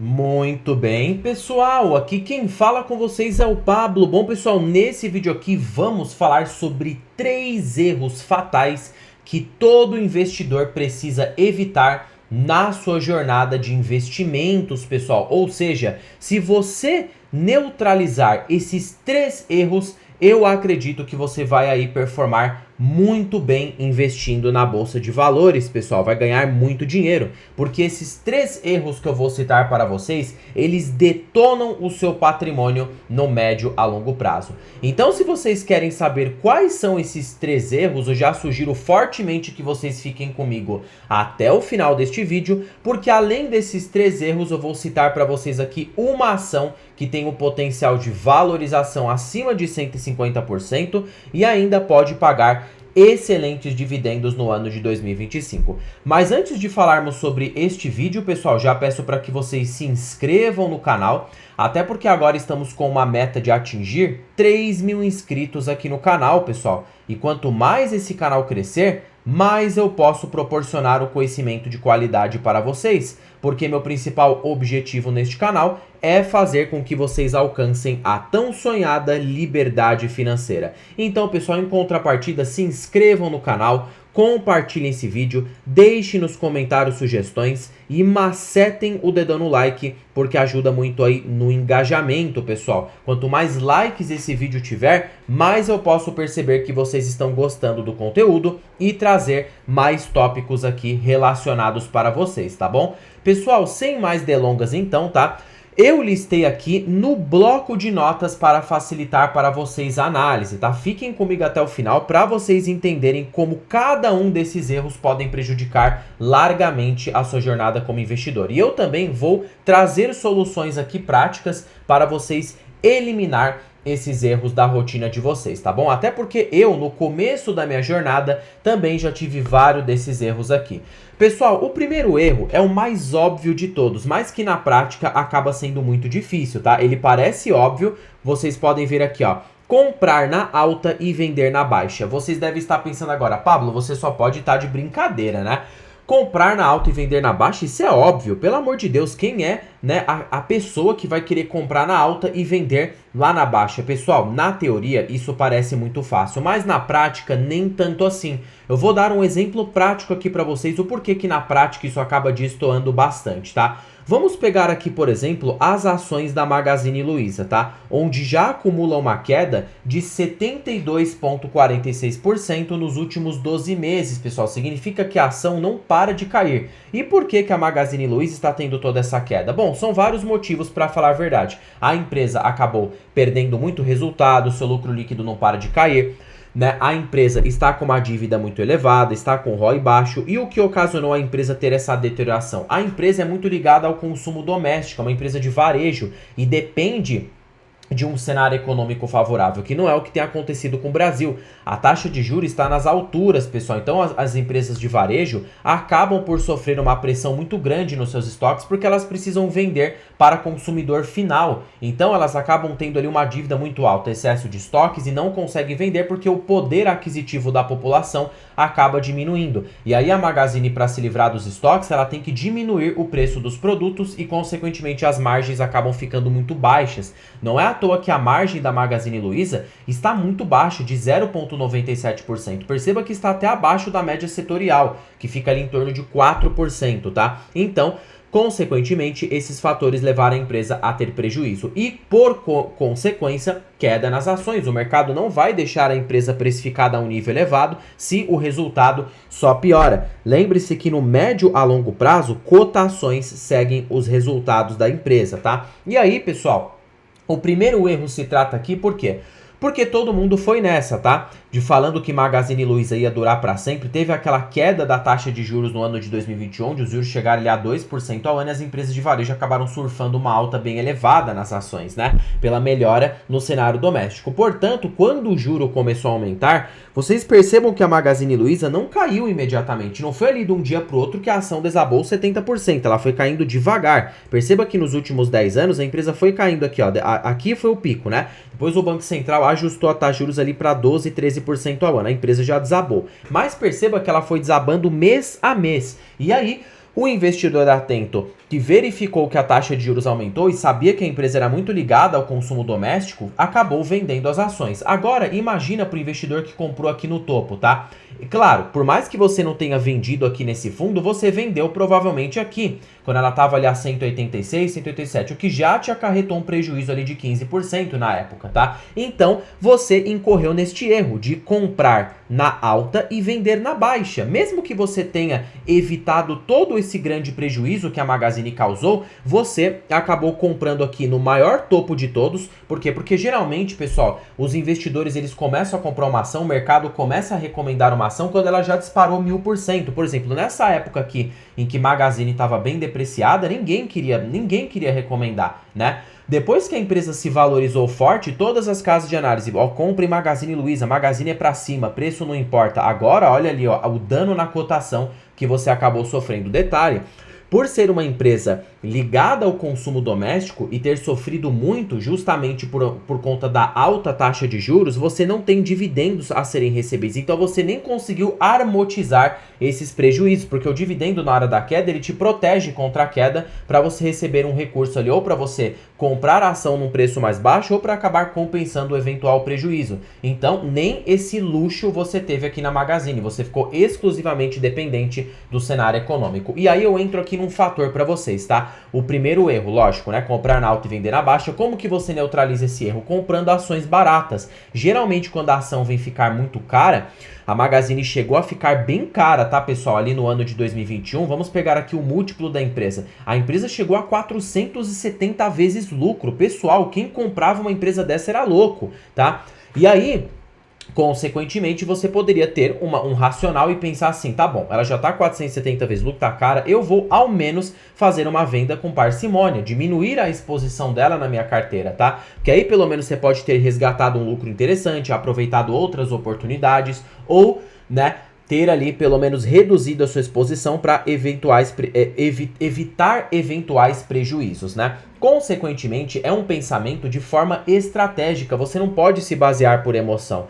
Muito bem, pessoal, aqui quem fala com vocês é o Pablo. Bom, pessoal, nesse vídeo aqui vamos falar sobre 3 erros fatais que todo investidor precisa evitar na sua jornada de investimentos, pessoal. Ou seja, se você neutralizar esses 3 erros, eu acredito que você vai aí performar muito bem investindo na bolsa de valores, pessoal. Vai ganhar muito dinheiro, porque esses 3 erros que eu vou citar para vocês, eles detonam o seu patrimônio no médio a longo prazo. Então, se vocês querem saber quais são esses 3 erros, eu já sugiro fortemente que vocês fiquem comigo até o final deste vídeo, porque além desses 3 erros, eu vou citar para vocês aqui uma ação que tem o potencial de valorização acima de 150% e ainda pode pagar excelentes dividendos no ano de 2025. Mas antes de falarmos sobre este vídeo, pessoal, já peço para que vocês se inscrevam no canal, até porque agora estamos com uma meta de atingir 3.000 inscritos aqui no canal, pessoal. E quanto mais esse canal crescer, mais eu posso proporcionar o conhecimento de qualidade para vocês, porque meu principal objetivo neste canal é fazer com que vocês alcancem a tão sonhada liberdade financeira. Então, pessoal, em contrapartida, se inscrevam no canal, compartilhem esse vídeo, deixem nos comentários sugestões e macetem o dedão no like, porque ajuda muito aí no engajamento, pessoal. Quanto mais likes esse vídeo tiver, mais eu posso perceber que vocês estão gostando do conteúdo e trazer mais tópicos aqui relacionados para vocês, tá bom? Pessoal, sem mais delongas então, tá? Eu listei aqui no bloco de notas para facilitar para vocês a análise, tá? Fiquem comigo até o final para vocês entenderem como cada um desses erros podem prejudicar largamente a sua jornada como investidor. E eu também vou trazer soluções aqui práticas para vocês eliminar esses erros da rotina de vocês, tá bom? Até porque eu, no começo da minha jornada, também já tive vários desses erros aqui. Pessoal, o primeiro erro é o mais óbvio de todos, mas que na prática acaba sendo muito difícil, tá? Ele parece óbvio, vocês podem ver aqui, ó. Comprar na alta e vender na baixa. Vocês devem estar pensando agora, Pablo, você só pode estar de brincadeira, né? Comprar na alta e vender na baixa, isso é óbvio. Pelo amor de Deus, quem é, né, a pessoa que vai querer comprar na alta e vender lá na baixa? Pessoal, na teoria isso parece muito fácil, mas na prática nem tanto assim. Eu vou dar um exemplo prático aqui para vocês, o porquê que na prática isso acaba destoando bastante, tá? Vamos pegar aqui, por exemplo, as ações da Magazine Luiza, tá? Onde já acumula uma queda de 72,46% nos últimos 12 meses, pessoal. Significa que a ação não para de cair. E por que que a Magazine Luiza está tendo toda essa queda? Bom, são vários motivos para falar a verdade. A empresa acabou perdendo muito resultado, seu lucro líquido não para de cair, né? A empresa está com uma dívida muito elevada, está com ROI baixo. E o que ocasionou a empresa ter essa deterioração? A empresa é muito ligada ao consumo doméstico, é uma empresa de varejo e depende de um cenário econômico favorável, que não é o que tem acontecido com o Brasil. A taxa de juros está nas alturas, pessoal. Então as empresas de varejo acabam por sofrer uma pressão muito grande nos seus estoques, porque elas precisam vender para consumidor final. Então elas acabam tendo ali uma dívida muito alta, excesso de estoques, e não conseguem vender porque o poder aquisitivo da população acaba diminuindo. E aí a Magazine, para se livrar dos estoques, ela tem que diminuir o preço dos produtos e consequentemente as margens acabam ficando muito baixas. Não é à toa que a margem da Magazine Luiza está muito baixa, de 0,97%. Perceba que está até abaixo da média setorial, que fica ali em torno de 4%, tá? Então, consequentemente, esses fatores levaram a empresa a ter prejuízo e, por consequência, queda nas ações. O mercado não vai deixar a empresa precificada a um nível elevado se o resultado só piora. Lembre-se que no médio a longo prazo, cotações seguem os resultados da empresa, tá? E aí, pessoal, o primeiro erro se trata aqui por quê? Porque todo mundo foi nessa, tá? De falando que Magazine Luiza ia durar para sempre. Teve aquela queda da taxa de juros no ano de 2021, onde os juros chegaram ali a 2% ao ano e as empresas de varejo acabaram surfando uma alta bem elevada nas ações, né? Pela melhora no cenário doméstico. Portanto, quando o juro começou a aumentar, vocês percebam que a Magazine Luiza não caiu imediatamente. Não foi ali de um dia para o outro que a ação desabou 70%. Ela foi caindo devagar. Perceba que nos últimos 10 anos a empresa foi caindo aqui, ó. Aqui foi o pico, né? Depois o Banco Central ajustou a taxa de juros ali para 12, 13% ao ano. A empresa já desabou. Mas perceba que ela foi desabando mês a mês. E aí, O investidor atento que verificou que a taxa de juros aumentou e sabia que a empresa era muito ligada ao consumo doméstico, acabou vendendo as ações. Agora, imagina para o investidor que comprou aqui no topo, tá? E claro, por mais que você não tenha vendido aqui nesse fundo, você vendeu provavelmente aqui, quando ela estava ali a 186, 187, o que já te acarretou um prejuízo ali de 15% na época, tá? Então, você incorreu neste erro de comprar na alta e vender na baixa. Mesmo que você tenha evitado todo esse grande prejuízo que a Magazine causou, você acabou comprando aqui no maior topo de todos. Por quê? Porque geralmente, pessoal, os investidores eles começam a comprar uma ação, o mercado começa a recomendar uma ação quando ela já disparou 1000%. Por exemplo, nessa época aqui em que Magazine estava bem depreciada, ninguém queria recomendar, né? Depois que a empresa se valorizou forte, todas as casas de análise, ó, compre Magazine Luiza, Magazine é pra cima, preço não importa. Agora, olha ali, ó, o dano na cotação que você acabou sofrendo. Detalhe, por ser uma empresa ligada ao consumo doméstico e ter sofrido muito justamente por conta da alta taxa de juros, você não tem dividendos a serem recebidos. Então você nem conseguiu amortizar esses prejuízos, porque o dividendo na hora da queda, ele te protege contra a queda para você receber um recurso ali, ou para você comprar a ação num preço mais baixo, ou para acabar compensando o eventual prejuízo. Então nem esse luxo você teve aqui na Magazine, você ficou exclusivamente dependente do cenário econômico. E aí eu entro aqui num fator para vocês, tá? O primeiro erro, lógico, né? Comprar na alta e vender na baixa. Como que você neutraliza esse erro? Comprando ações baratas. Geralmente, quando a ação vem ficar muito cara, a Magazine chegou a ficar bem cara, tá, pessoal? Ali no ano de 2021, vamos pegar aqui o múltiplo da empresa. A empresa chegou a 470 vezes lucro. Pessoal, quem comprava uma empresa dessa era louco, tá? E aí, consequentemente, você poderia ter um racional e pensar assim, tá bom, ela já tá 470 vezes lucro, tá cara, eu vou ao menos fazer uma venda com parcimônia, diminuir a exposição dela na minha carteira, tá? Porque aí pelo menos você pode ter resgatado um lucro interessante, aproveitado outras oportunidades ou, né, ter ali pelo menos reduzido a sua exposição para evitar eventuais prejuízos, né? Consequentemente, é um pensamento de forma estratégica, você não pode se basear por emoção.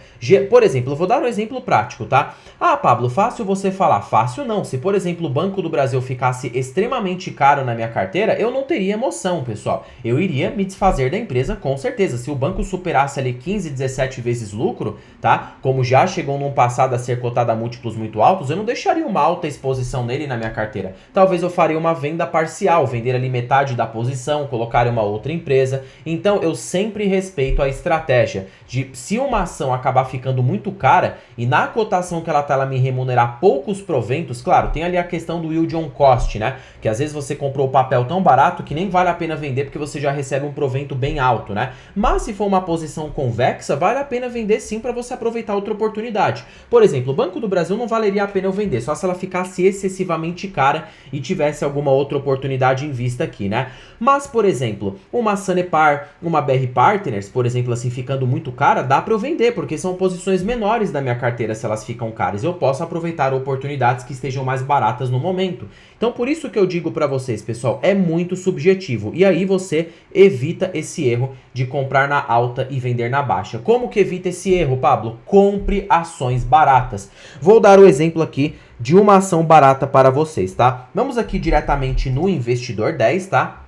Por exemplo, eu vou dar um exemplo prático, tá? Ah, Pablo, fácil você falar. Fácil não. Se, por exemplo, o Banco do Brasil ficasse extremamente caro na minha carteira, eu não teria emoção, pessoal. Eu iria me desfazer da empresa com certeza. Se o banco superasse ali 15, 17 vezes lucro, tá? Como já chegou num passado a ser cotado a múltiplos muito altos, eu não deixaria uma alta exposição nele na minha carteira. Talvez eu faria uma venda parcial, vender ali metade da posição, colocar em uma outra empresa. Então eu sempre respeito a estratégia de, se uma ação acabar ficando muito cara e na cotação que ela tá, ela me remunerar poucos proventos, claro, tem ali a questão do yield on cost, né? Que às vezes você comprou o papel tão barato que nem vale a pena vender porque você já recebe um provento bem alto, né? Mas se for uma posição convexa, vale a pena vender sim para você aproveitar outra oportunidade. Por exemplo, o Banco do Brasil não valeria a pena eu vender, só se ela ficasse excessivamente cara e tivesse alguma outra oportunidade em vista aqui, né? Mas, por exemplo, uma Sanepar, uma BR Partners, por exemplo, assim, ficando muito cara, dá para eu vender, porque são posições menores da minha carteira se elas ficam caras. Eu posso aproveitar oportunidades que estejam mais baratas no momento. Então, por isso que eu digo para vocês, pessoal, é muito subjetivo. E aí você evita esse erro de comprar na alta e vender na baixa. Como que evita esse erro, Pablo? Compre ações baratas. Vou dar o exemplo aqui de uma ação barata para vocês, tá? Vamos aqui diretamente no Investidor 10, tá?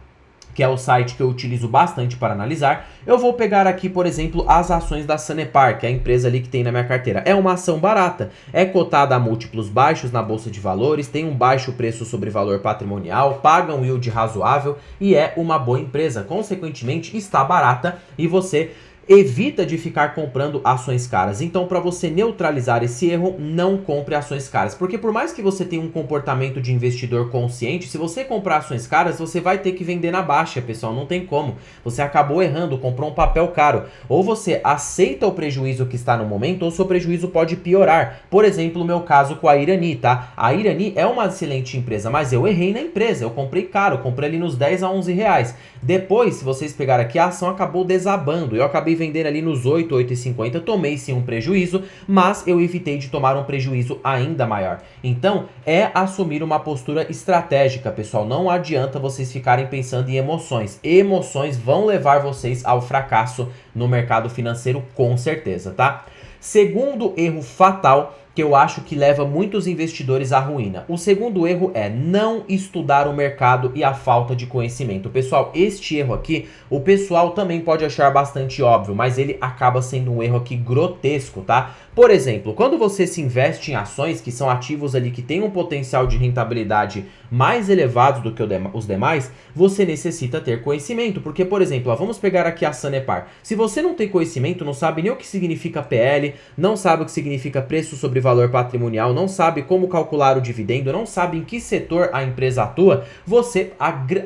Que é o site que eu utilizo bastante para analisar. Eu vou pegar aqui, por exemplo, as ações da Sanepar, que é a empresa ali que tem na minha carteira. É uma ação barata, é cotada a múltiplos baixos na Bolsa de Valores, tem um baixo preço sobre valor patrimonial, paga um yield razoável e é uma boa empresa. Consequentemente, está barata e você evita de ficar comprando ações caras. Então, para você neutralizar esse erro, não compre ações caras. Porque por mais que você tenha um comportamento de investidor consciente, se você comprar ações caras, você vai ter que vender na baixa, pessoal. Não tem como. Você acabou errando, comprou um papel caro. Ou você aceita o prejuízo que está no momento, ou seu prejuízo pode piorar. Por exemplo, o meu caso com a Irani, tá? A Irani é uma excelente empresa, mas eu errei na empresa. Eu comprei caro, comprei ali nos 10 a 11 reais. Depois, se vocês pegarem aqui, a ação acabou desabando. Eu acabei vender ali nos 8, 8,50, tomei sim um prejuízo, mas eu evitei de tomar um prejuízo ainda maior. Então, é assumir uma postura estratégica, pessoal. Não adianta vocês ficarem pensando em emoções. Emoções vão levar vocês ao fracasso no mercado financeiro, com certeza, tá? Segundo erro fatal que eu acho que leva muitos investidores à ruína. O segundo erro é não estudar o mercado e a falta de conhecimento. Pessoal, este erro aqui, o pessoal também pode achar bastante óbvio, mas ele acaba sendo um erro aqui grotesco, tá? Por exemplo, quando você se investe em ações, que são ativos ali que têm um potencial de rentabilidade mais elevado do que os demais, você necessita ter conhecimento. Porque, por exemplo, ó, vamos pegar aqui a Sanepar. Se você não tem conhecimento, não sabe nem o que significa PL, não sabe o que significa preço sobre valor patrimonial, não sabe como calcular o dividendo, não sabe em que setor a empresa atua,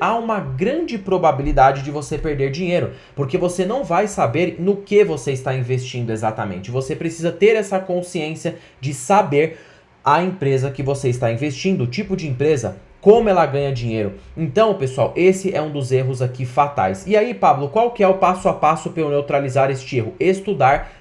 há uma grande probabilidade de você perder dinheiro, porque você não vai saber no que você está investindo exatamente. Você precisa ter essa consciência de saber a empresa que você está investindo, o tipo de empresa, como ela ganha dinheiro. Então, pessoal, esse é um dos erros aqui fatais. E aí, Pablo, qual que é o passo a passo para eu neutralizar este erro? Estudar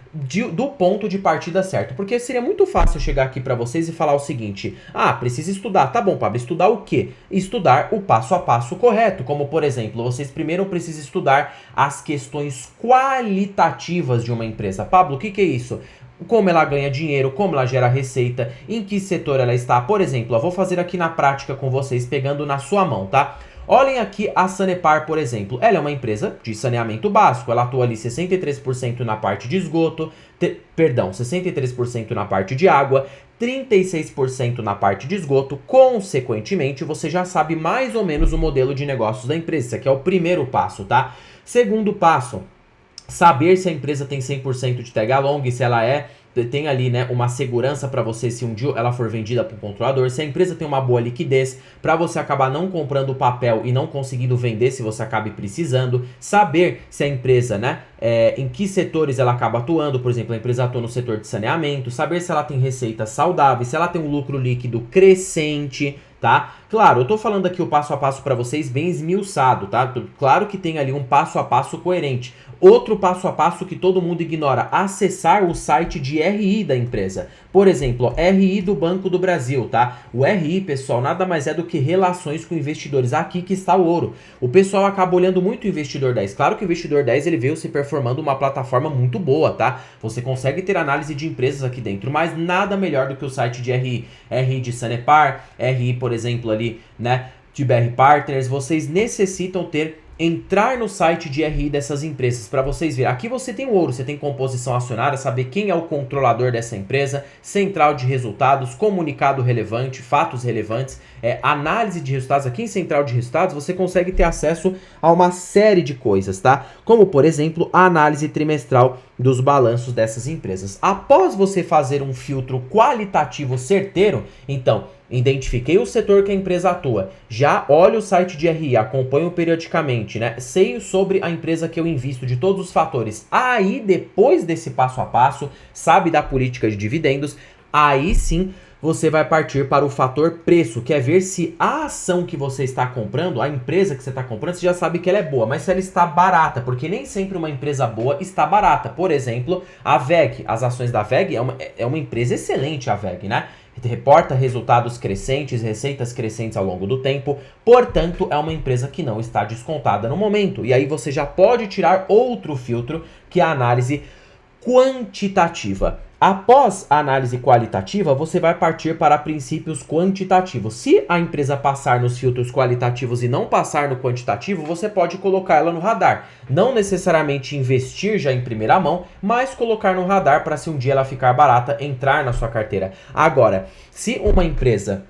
do ponto de partida certo. Porque seria muito fácil chegar aqui para vocês e falar o seguinte: ah, precisa estudar. Tá bom, Pablo, estudar o quê? Estudar o passo a passo correto. Como, por exemplo, vocês primeiro precisam estudar as questões qualitativas de uma empresa. Pablo, o que que é isso? Como ela ganha dinheiro, como ela gera receita, em que setor ela está. Por exemplo, eu vou fazer aqui na prática com vocês, pegando na sua mão, tá? Olhem aqui a Sanepar, por exemplo. Ela é uma empresa de saneamento básico. Ela atua ali 63% na parte de esgoto, 63% na parte de água, 36% na parte de esgoto. Consequentemente, você já sabe mais ou menos o modelo de negócios da empresa. Esse aqui é o primeiro passo, tá? Segundo passo, saber se a empresa tem 100% de tag along, se ela tem ali, né, uma segurança para você se um dia ela for vendida para um controlador, se a empresa tem uma boa liquidez para você acabar não comprando papel e não conseguindo vender se você acabe precisando, saber se a empresa, né, em que setores ela acaba atuando, por exemplo, a empresa atua no setor de saneamento, saber se ela tem receitas saudáveis, se ela tem um lucro líquido crescente, tá? Claro, eu tô falando aqui o passo a passo para vocês bem esmiuçado, tá? Claro que tem ali um passo a passo coerente. Outro passo a passo que todo mundo ignora: acessar o site de RI da empresa. Por exemplo, RI do Banco do Brasil, tá? O RI, pessoal, nada mais é do que relações com investidores. Aqui que está o ouro. O pessoal acaba olhando muito o Investidor 10. Claro que o Investidor 10 ele veio se performando uma plataforma muito boa, tá? Você consegue ter análise de empresas aqui dentro, mas nada melhor do que o site de RI. RI de Sanepar, RI, por exemplo, ali, né, de BR Partners. Vocês necessitam entrar no site de RI dessas empresas para vocês verem. Aqui você tem o ouro, você tem composição acionária, saber quem é o controlador dessa empresa, central de resultados, comunicado relevante, fatos relevantes, análise de resultados. Aqui em central de resultados você consegue ter acesso a uma série de coisas, tá? Como, por exemplo, a análise trimestral dos balanços dessas empresas. Após você fazer um filtro qualitativo certeiro, então, identifiquei o setor que a empresa atua, já olho o site de RI, acompanho periodicamente, né? Sei sobre a empresa que eu invisto, de todos os fatores. Aí, depois desse passo a passo, sabe da política de dividendos, aí sim você vai partir para o fator preço, que é ver se a ação que você está comprando, a empresa que você está comprando, você já sabe que ela é boa, mas se ela está barata, porque nem sempre uma empresa boa está barata. Por exemplo, a WEG, as ações da WEG é uma empresa excelente, a WEG, né? Reporta resultados crescentes, receitas crescentes ao longo do tempo, portanto, é uma empresa que não está descontada no momento. E aí você já pode tirar outro filtro, que é a análise quantitativa. Após a análise qualitativa, você vai partir para princípios quantitativos. Se a empresa passar nos filtros qualitativos e não passar no quantitativo, você pode colocar ela no radar. Não necessariamente investir já em primeira mão, mas colocar no radar para, se um dia ela ficar barata, entrar na sua carteira. Agora, se uma empresa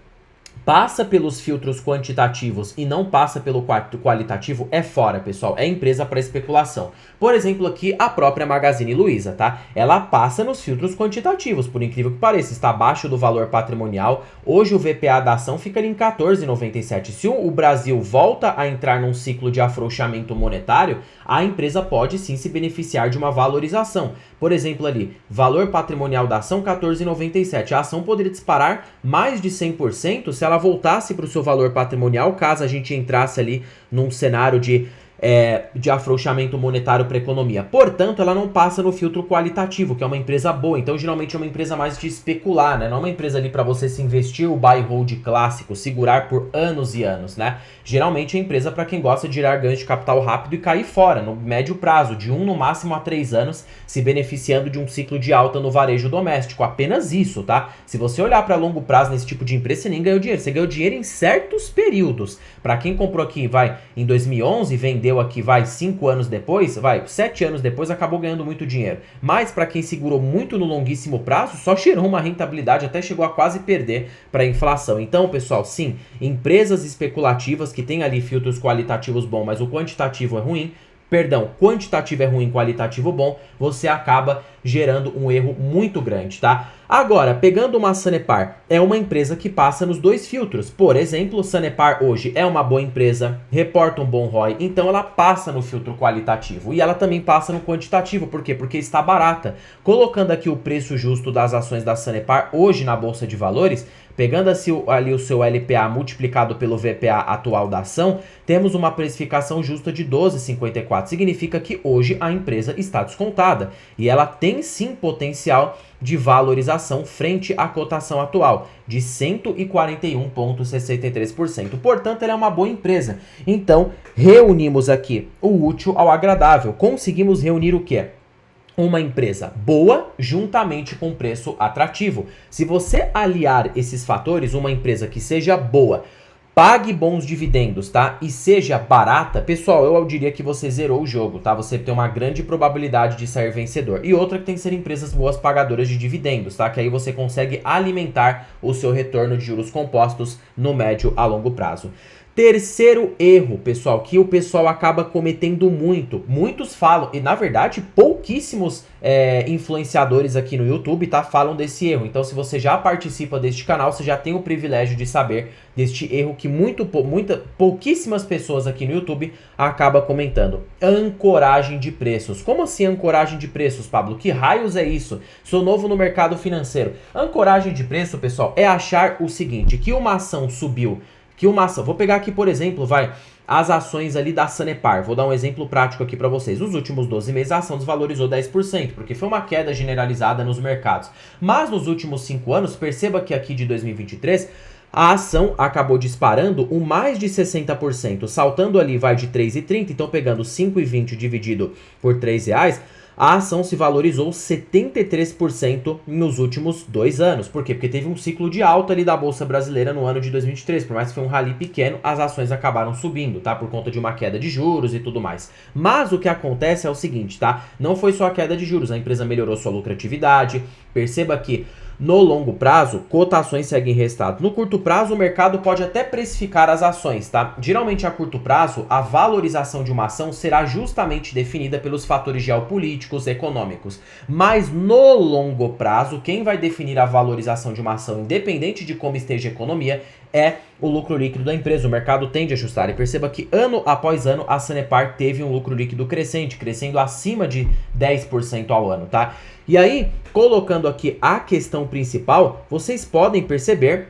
passa pelos filtros quantitativos e não passa pelo qualitativo, é fora, pessoal. É empresa para especulação. Por exemplo, aqui a própria Magazine Luiza, tá? Ela passa nos filtros quantitativos, por incrível que pareça. Está abaixo do valor patrimonial. Hoje o VPA da ação fica ali em 14,97. Se o Brasil volta a entrar num ciclo de afrouxamento monetário, a empresa pode sim se beneficiar de uma valorização. Por exemplo, ali, valor patrimonial da ação 14,97. A ação poderia disparar mais de 100% se ela voltasse para o seu valor patrimonial, caso a gente entrasse ali num cenário de de afrouxamento monetário para a economia. Portanto, ela não passa no filtro qualitativo, que é uma empresa boa. Então, geralmente é uma empresa mais de especular, né? Não é uma empresa ali para você se investir o buy hold clássico, segurar por anos e anos, né? Geralmente é empresa para quem gosta de gerar ganhos de capital rápido e cair fora, no médio prazo, de 1 no máximo a 3 anos, se beneficiando de um ciclo de alta no varejo doméstico. Apenas isso, tá? Se você olhar para longo prazo nesse tipo de empresa, você nem ganhou dinheiro. Você ganhou dinheiro em certos períodos. Para quem comprou aqui, em 2011, vendeu aqui, 5 anos depois, 7 anos depois, acabou ganhando muito dinheiro. Mas para quem segurou muito no longuíssimo prazo, só gerou uma rentabilidade, até chegou a quase perder para a inflação. Então, pessoal, sim, empresas especulativas que tem ali filtros qualitativos bons, mas o quantitativo é ruim, quantitativo é ruim, qualitativo bom, você acaba gerando um erro muito grande, tá? Agora, pegando uma Sanepar, é uma empresa que passa nos dois filtros. Por exemplo, Sanepar hoje é uma boa empresa, reporta um bom ROI, então ela passa no filtro qualitativo. E ela também passa no quantitativo, por quê? Porque está barata. Colocando aqui o preço justo das ações da Sanepar hoje na Bolsa de Valores, pegando ali o seu LPA multiplicado pelo VPA atual da ação, temos uma precificação justa de 12,54. Significa que hoje a empresa está descontada e ela tem sim potencial de valorização frente à cotação atual de 141,63%. Portanto, ela é uma boa empresa. Então, reunimos aqui o útil ao agradável. Conseguimos reunir o quê? Uma empresa boa juntamente com preço atrativo. Se você aliar esses fatores, uma empresa que seja boa, pague bons dividendos, tá? E seja barata, pessoal, eu diria que você zerou o jogo, tá? Você tem uma grande probabilidade de sair vencedor. E outra que tem que ser empresas boas pagadoras de dividendos, tá? Que aí você consegue alimentar o seu retorno de juros compostos no médio a longo prazo. Terceiro erro, pessoal, que o pessoal acaba cometendo muito. Muitos falam, e na verdade pouquíssimos influenciadores aqui no YouTube, tá, falam desse erro. Então, se você já participa deste canal, você já tem o privilégio de saber deste erro que pouquíssimas pessoas aqui no YouTube acabam comentando. Ancoragem de preços. Como assim ancoragem de preços, Pablo? Que raios é isso? Sou novo no mercado financeiro. Ancoragem de preço, pessoal, é achar o seguinte, que uma ação subiu, vou pegar aqui, por exemplo, as ações ali da Sanepar. Vou dar um exemplo prático aqui para vocês. Nos últimos 12 meses a ação desvalorizou 10%, porque foi uma queda generalizada nos mercados. Mas nos últimos 5 anos, perceba que aqui de 2023, a ação acabou disparando mais de 60%, saltando ali de 3,30, então pegando 5,20 dividido por R$3, a ação se valorizou 73% nos últimos 2 anos. Por quê? Porque teve um ciclo de alta ali da Bolsa Brasileira no ano de 2023. Por mais que foi um rally pequeno, as ações acabaram subindo, tá? Por conta de uma queda de juros e tudo mais. Mas o que acontece é o seguinte, tá? Não foi só a queda de juros, a empresa melhorou sua lucratividade. Perceba que no longo prazo, cotações seguem resultado. No curto prazo, o mercado pode até precificar as ações, tá? Geralmente, a curto prazo, a valorização de uma ação será justamente definida pelos fatores geopolíticos, econômicos. Mas no longo prazo, quem vai definir a valorização de uma ação, independente de como esteja a economia, é o lucro líquido da empresa. O mercado tende a ajustar. E perceba que ano após ano, a Sanepar teve um lucro líquido crescente, crescendo acima de 10% ao ano, tá? E aí, colocando aqui a questão principal, vocês podem perceber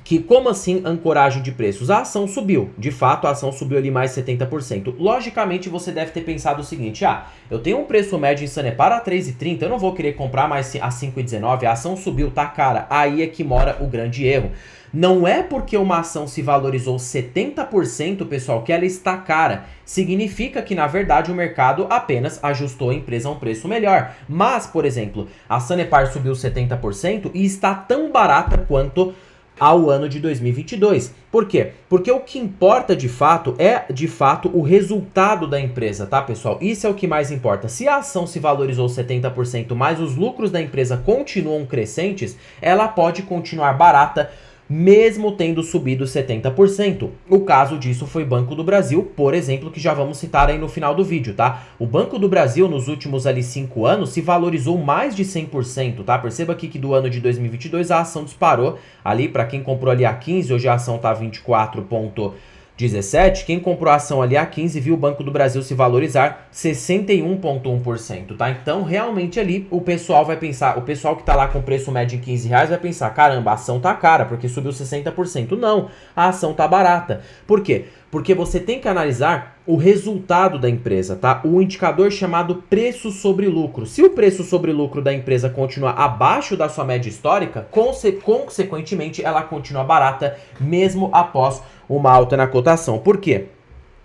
que, como assim ancoragem de preços? A ação subiu, de fato a ação subiu ali mais 70%. Logicamente você deve ter pensado o seguinte, eu tenho um preço médio em Sanepar a 3,30, eu não vou querer comprar mais a 5,19, a ação subiu, tá cara, aí é que mora o grande erro. Não é porque uma ação se valorizou 70%, pessoal, que ela está cara. Significa que, na verdade, o mercado apenas ajustou a empresa a um preço melhor. Mas, por exemplo, a Sanepar subiu 70% e está tão barata quanto ao ano de 2022. Por quê? Porque o que importa de fato é, o resultado da empresa, tá, pessoal? Isso é o que mais importa. Se a ação se valorizou 70%, mas os lucros da empresa continuam crescentes, ela pode continuar barata, mesmo tendo subido 70%. O caso disso foi Banco do Brasil, por exemplo, que já vamos citar aí no final do vídeo, tá? O Banco do Brasil, nos últimos 5 anos, se valorizou mais de 100%, tá? Perceba aqui que do ano de 2022 a ação disparou ali, para quem comprou ali a 15, hoje a ação tá 24,17, quem comprou a ação ali a 15 viu o Banco do Brasil se valorizar 61,1%, tá? Então, realmente ali o pessoal vai pensar, o pessoal que tá lá com preço médio em R$15 vai pensar, caramba, a ação tá cara, porque subiu 60%. Não, a ação tá barata. Por quê? Porque você tem que analisar o resultado da empresa, tá? O indicador chamado preço sobre lucro. Se o preço sobre lucro da empresa continuar abaixo da sua média histórica, consequentemente ela continua barata mesmo após uma alta na cotação. Por quê?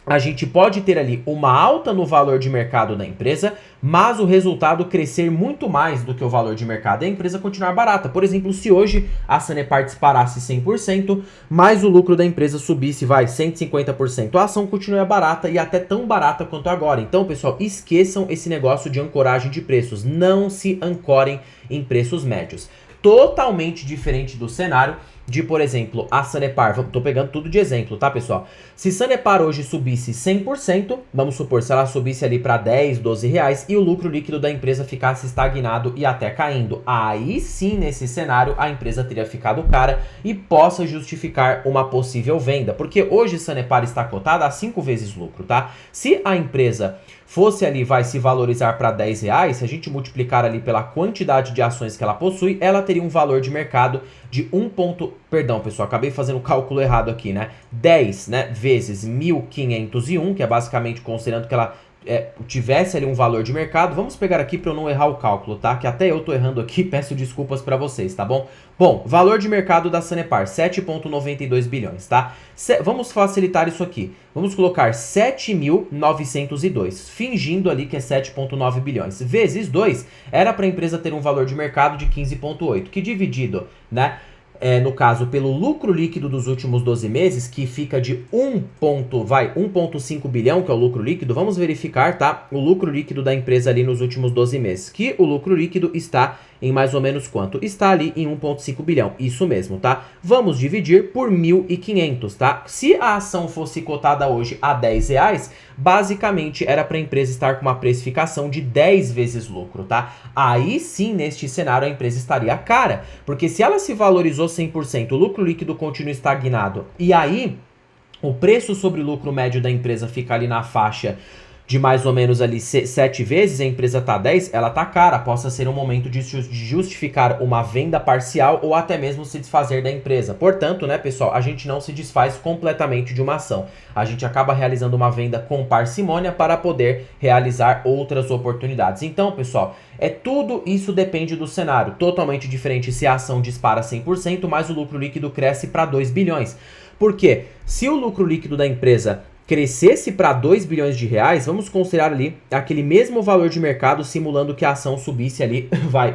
A gente pode ter ali uma alta no valor de mercado da empresa, mas o resultado crescer muito mais do que o valor de mercado e a empresa continuar barata. Por exemplo, se hoje a Sanepar disparasse 100%, mas o lucro da empresa subisse, 150%, a ação continua barata e até tão barata quanto agora. Então, pessoal, esqueçam esse negócio de ancoragem de preços. Não se ancorem em preços médios. Totalmente diferente do cenário de, por exemplo, a Sanepar. Tô pegando tudo de exemplo, tá, pessoal? Se Sanepar hoje subisse 100%, vamos supor, se ela subisse ali para 10, 12 reais e o lucro líquido da empresa ficasse estagnado e até caindo, aí sim, nesse cenário, a empresa teria ficado cara e possa justificar uma possível venda. Porque hoje Sanepar está cotada a 5 vezes lucro, tá? Se a empresa fosse ali, se valorizar para 10 reais, se a gente multiplicar ali pela quantidade de ações que ela possui, ela teria um valor de mercado de Perdão, pessoal, acabei fazendo o cálculo errado aqui, né? 10, né, vezes 1.501, que é basicamente considerando que ela tivesse ali um valor de mercado. Vamos pegar aqui para eu não errar o cálculo, tá? Que até eu tô errando aqui, peço desculpas para vocês, tá bom? Bom, valor de mercado da Sanepar, 7,92 bilhões, tá? Vamos facilitar isso aqui. Vamos colocar 7.902, fingindo ali que é 7,9 bilhões. Vezes 2, era para a empresa ter um valor de mercado de 15,8, que dividido, né? No caso, pelo lucro líquido dos últimos 12 meses, que fica de 1,5 bilhão, que é o lucro líquido, vamos verificar, tá? O lucro líquido da empresa ali nos últimos 12 meses, que o lucro líquido está em mais ou menos quanto? Está ali em 1,5 bilhão, isso mesmo, tá? Vamos dividir por 1.500, tá? Se a ação fosse cotada hoje a 10 reais, basicamente era para a empresa estar com uma precificação de 10 vezes lucro, tá? Aí sim, neste cenário, a empresa estaria cara, porque se ela se valorizou 100%, o lucro líquido continua estagnado, e aí o preço sobre lucro médio da empresa fica ali na faixa de mais ou menos ali 7 vezes, a empresa tá 10, ela tá cara, possa ser um momento de justificar uma venda parcial ou até mesmo se desfazer da empresa. Portanto, né, pessoal, a gente não se desfaz completamente de uma ação. A gente acaba realizando uma venda com parcimônia para poder realizar outras oportunidades. Então, pessoal, tudo isso depende do cenário. Totalmente diferente se a ação dispara 100%, mas o lucro líquido cresce para 2 bilhões. Por quê? Se o lucro líquido da empresa crescesse para 2 bilhões de reais, vamos considerar ali aquele mesmo valor de mercado simulando que a ação subisse ali,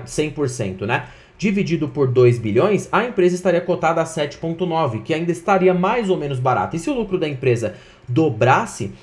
100%, né? Dividido por 2 bilhões, a empresa estaria cotada a 7,9, que ainda estaria mais ou menos barata. E se o lucro da empresa dobrasse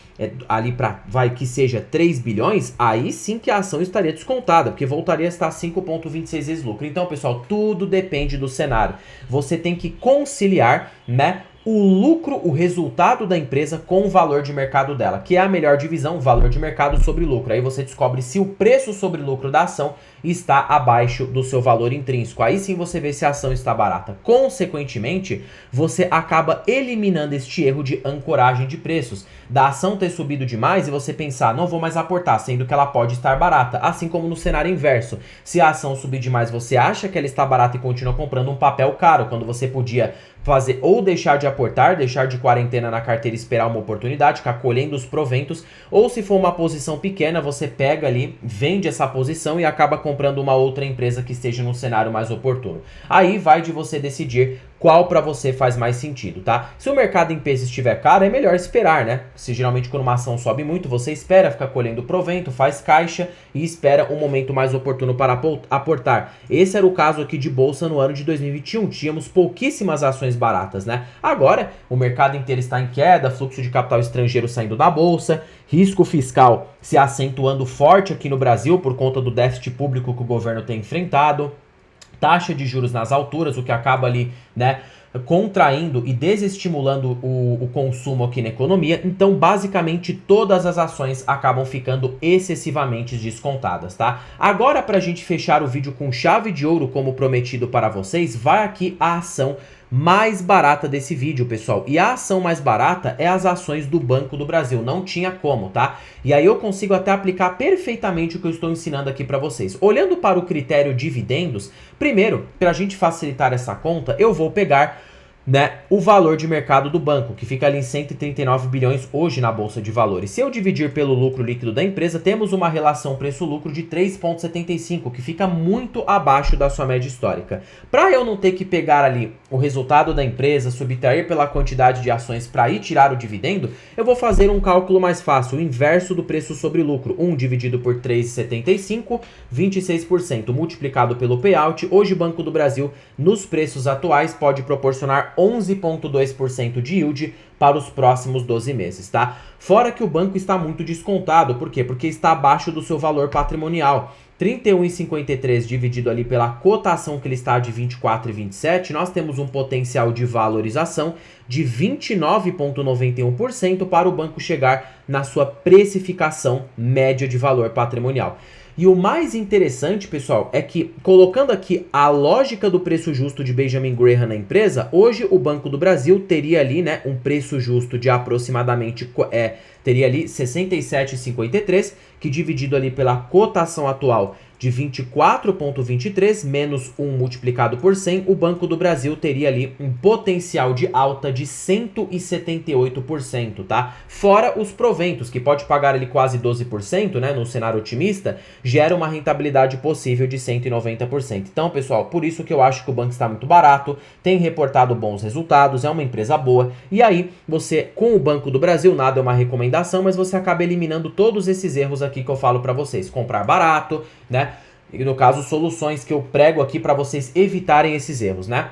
ali para, que seja 3 bilhões, aí sim que a ação estaria descontada, porque voltaria a estar 5,26 vezes lucro. Então, pessoal, tudo depende do cenário. Você tem que conciliar, né, o lucro, o resultado da empresa com o valor de mercado dela, que é a melhor divisão, valor de mercado sobre lucro. Aí você descobre se o preço sobre lucro da ação está abaixo do seu valor intrínseco. Aí sim você vê se a ação está barata. Consequentemente, você acaba eliminando este erro de ancoragem de preços. Da ação ter subido demais e você pensar, não vou mais aportar, sendo que ela pode estar barata. Assim como no cenário inverso. Se a ação subir demais, você acha que ela está barata e continua comprando um papel caro, quando você podia fazer ou deixar de aportar, deixar de quarentena na carteira e esperar uma oportunidade, ficar colhendo os proventos, ou se for uma posição pequena, você pega ali, vende essa posição e acaba comprando uma outra empresa que esteja num cenário mais oportuno. Aí vai de você decidir qual para você faz mais sentido, tá? Se o mercado em peso estiver caro, é melhor esperar, né? Se geralmente quando uma ação sobe muito, você espera, fica colhendo provento, faz caixa e espera um momento mais oportuno para aportar. Esse era o caso aqui de bolsa no ano de 2021, tínhamos pouquíssimas ações baratas, né? Agora, o mercado inteiro está em queda, fluxo de capital estrangeiro saindo da bolsa, risco fiscal se acentuando forte aqui no Brasil por conta do déficit público que o governo tem enfrentado, taxa de juros nas alturas, o que acaba ali, né, contraindo e desestimulando o consumo aqui na economia. Então, basicamente, todas as ações acabam ficando excessivamente descontadas, tá? Agora, pra gente fechar o vídeo com chave de ouro, como prometido para vocês, vai aqui a ação mais barata desse vídeo, pessoal. E a ação mais barata é as ações do Banco do Brasil. Não tinha como, tá? E aí eu consigo até aplicar perfeitamente o que eu estou ensinando aqui para vocês. Olhando para o critério dividendos, primeiro, para a gente facilitar essa conta, eu vou pegar né, o valor de mercado do banco, que fica ali em 139 bilhões hoje na Bolsa de Valores. Se eu dividir pelo lucro líquido da empresa, temos uma relação preço-lucro de 3,75, que fica muito abaixo da sua média histórica. Para eu não ter que pegar ali o resultado da empresa, subtrair pela quantidade de ações para ir tirar o dividendo, eu vou fazer um cálculo mais fácil, o inverso do preço sobre lucro. 1 dividido por 3,75, 26%, multiplicado pelo payout. Hoje o Banco do Brasil, nos preços atuais, pode proporcionar 11,2% de yield para os próximos 12 meses, tá? Fora que o banco está muito descontado, por quê? Porque está abaixo do seu valor patrimonial. 31,53 dividido ali pela cotação que ele está de 24,27, nós temos um potencial de valorização de 29,91% para o banco chegar na sua precificação média de valor patrimonial. E o mais interessante, pessoal, é que colocando aqui a lógica do preço justo de Benjamin Graham na empresa, hoje o Banco do Brasil teria ali, né, um preço justo de aproximadamente teria ali 67,53, que dividido ali pela cotação atual de 24,23 menos 1 multiplicado por 100, o Banco do Brasil teria ali um potencial de alta de 178%, tá? Fora os proventos, que pode pagar ali quase 12%, né, no cenário otimista, gera uma rentabilidade possível de 190%. Então, pessoal, por isso que eu acho que o banco está muito barato, tem reportado bons resultados, é uma empresa boa, e aí você, com o Banco do Brasil, nada é uma recomendação, mas você acaba eliminando todos esses erros aqui que eu falo para vocês. Comprar barato, né? E no caso, soluções que eu prego aqui para vocês evitarem esses erros, né?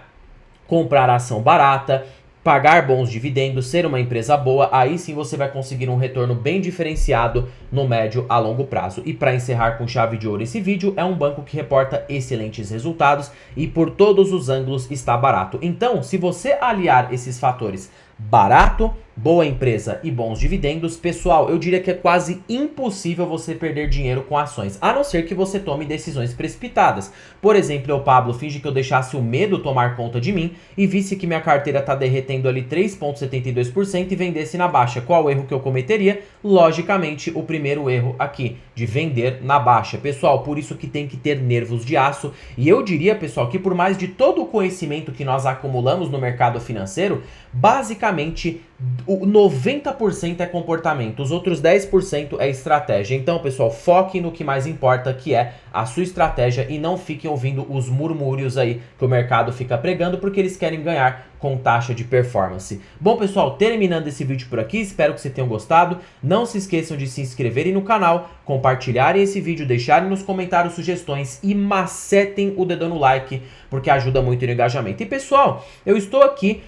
Comprar ação barata, pagar bons dividendos, ser uma empresa boa, aí sim você vai conseguir um retorno bem diferenciado no médio a longo prazo. E para encerrar com chave de ouro esse vídeo, é um banco que reporta excelentes resultados e por todos os ângulos está barato. Então, se você aliar esses fatores, barato, boa empresa e bons dividendos, pessoal, eu diria que é quase impossível você perder dinheiro com ações, a não ser que você tome decisões precipitadas. Por exemplo, eu, Pablo, finge que eu deixasse o medo tomar conta de mim e visse que minha carteira está derretendo ali 3,72% e vendesse na baixa. Qual o erro que eu cometeria? Logicamente, o primeiro erro aqui, de vender na baixa. Pessoal, por isso que tem que ter nervos de aço. E eu diria, pessoal, que por mais de todo o conhecimento que nós acumulamos no mercado financeiro, basicamente o 90% é comportamento, os outros 10% é estratégia. Então, pessoal, foquem no que mais importa, que é a sua estratégia, e não fiquem ouvindo os murmúrios aí que o mercado fica pregando, porque eles querem ganhar com taxa de performance. Bom, pessoal, terminando esse vídeo por aqui, espero que vocês tenham gostado. Não se esqueçam de se inscreverem no canal, compartilharem esse vídeo, deixarem nos comentários sugestões e macetem o dedão no like, porque ajuda muito no engajamento. E, pessoal, eu estou aqui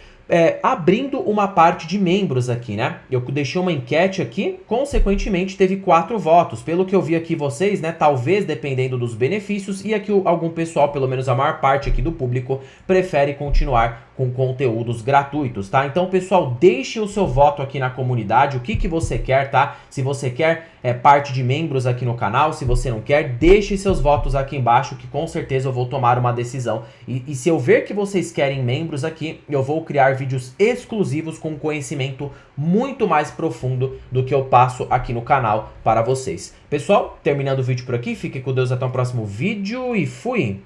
abrindo uma parte de membros aqui, né? Eu deixei uma enquete aqui, consequentemente teve 4 votos. Pelo que eu vi aqui vocês, né? Talvez dependendo dos benefícios, e aqui algum pessoal, pelo menos a maior parte aqui do público, prefere continuar com conteúdos gratuitos, tá? Então, pessoal, deixe o seu voto aqui na comunidade, o que você quer, tá? Se você quer parte de membros aqui no canal, se você não quer, deixe seus votos aqui embaixo, que com certeza eu vou tomar uma decisão. E se eu ver que vocês querem membros aqui, eu vou criar vídeos exclusivos com conhecimento muito mais profundo do que eu passo aqui no canal para vocês. Pessoal, terminando o vídeo por aqui, fique com Deus, até o próximo vídeo e fui!